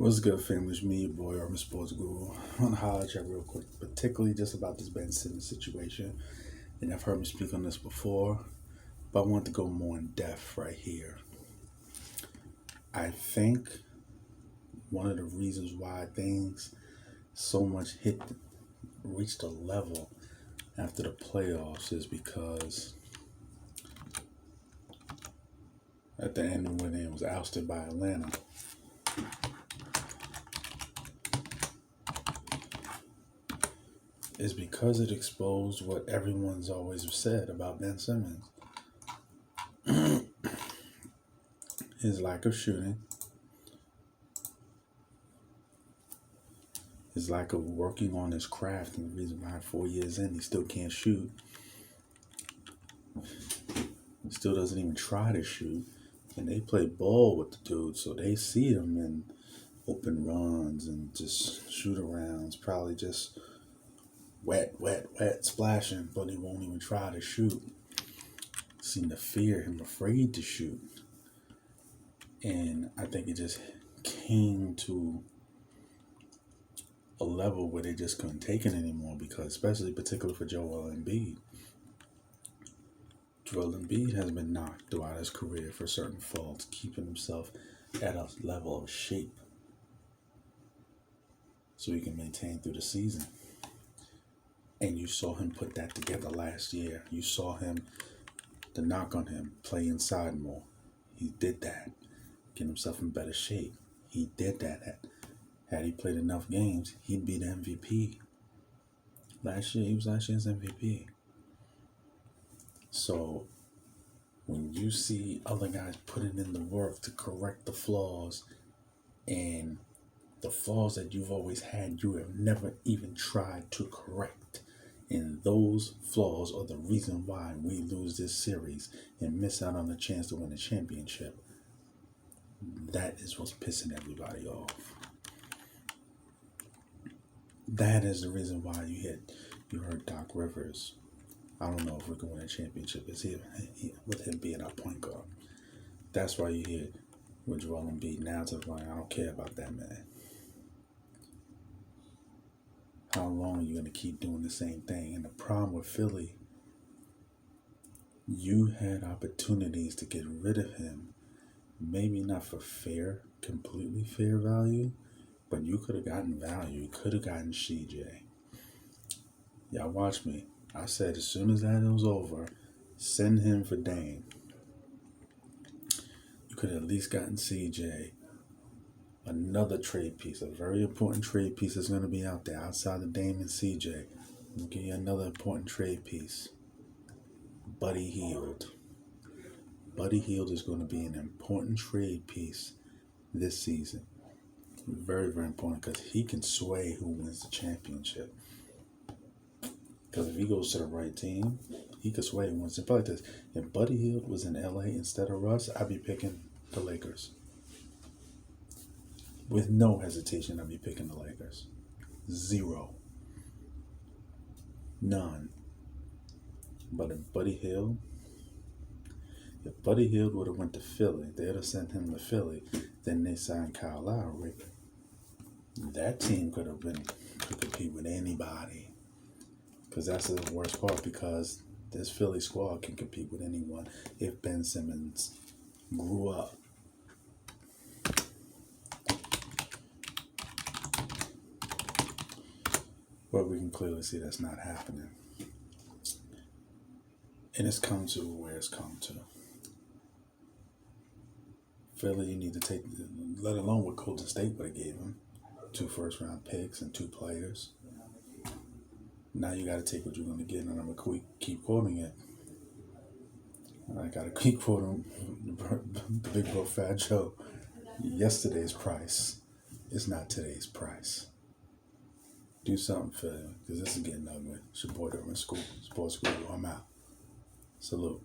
What's good, family? It's me, your boy, I'm a sports guru. I want to holler at you real quick, particularly just about this Ben Simmons situation. And I've heard me speak on this before, but I want to go more in depth right here. I think one of the reasons why things so much reached a level after the playoffs is because at the end when it was ousted by Atlanta, is because it exposed what everyone's always said about Ben Simmons. His lack of shooting, his lack of working on his craft, and the reason why 4 years in he still can't shoot, still doesn't even try to shoot, and they play ball with the dude, so they see him in open runs and just shoot arounds, probably just wet, splashing, but he won't even try to shoot. Seem to fear him, afraid to shoot. And I think it just came to a level where they just couldn't take it anymore because, especially particularly for Joel Embiid. Joel Embiid has been knocked throughout his career for certain faults, keeping himself at a level of shape so he can maintain through the season. And you saw him put that together last year. You saw him, the knock on him, play inside more. He did that, get himself in better shape. He did that. Had he played enough games, he'd be the MVP. Last year, he was last year's MVP. So when you see other guys putting in the work to correct the flaws, and the flaws that you've always had, you have never even tried to correct. And those flaws are the reason why we lose this series and miss out on the chance to win a championship. That is what's pissing everybody off. That is the reason why you heard Doc Rivers. I don't know if we're going to win a championship. It's here with him being our point guard. That's why you hear with Joel Embiid now to the point, I don't care about that man. How long are you going to keep doing the same thing? And the problem with Philly, you had opportunities to get rid of him. Maybe not for completely fair value, but you could have gotten value. You could have gotten CJ. Y'all watch me. I said as soon as that was over, send him for Dame. You could have at least gotten CJ. Another trade piece, a very important trade piece is going to be out there outside of Dame and CJ. I'll give you another important trade piece. Buddy Hield. Buddy Hield is going to be an important trade piece this season. Very, very important because he can sway who wins the championship. Because if he goes to the right team, he could sway who wins. Like this, if Buddy Hield was in LA instead of Russ, I'd be picking the Lakers. With no hesitation, I'd be picking the Lakers. Zero. None. But if Buddy Hield would have went to Philly, they'd have sent him to Philly, then they signed Kyle Lowry. That team could compete with anybody. Because that's the worst part, because this Philly squad can compete with anyone if Ben Simmons grew up. But we can clearly see that's not happening. And it's come to where it's come to. Philly, you need to take, let alone what Golden State would have gave him, 2 first-round picks and 2 players. Now you got to take what you're going to get, and I'm going to keep quoting it. I got to keep quoting the big bro Fat Joe. Yesterday's price is not today's price. Do something, Philly, because this is getting ugly. It's your boy Durham School, Sports Guru. I'm out. Salute.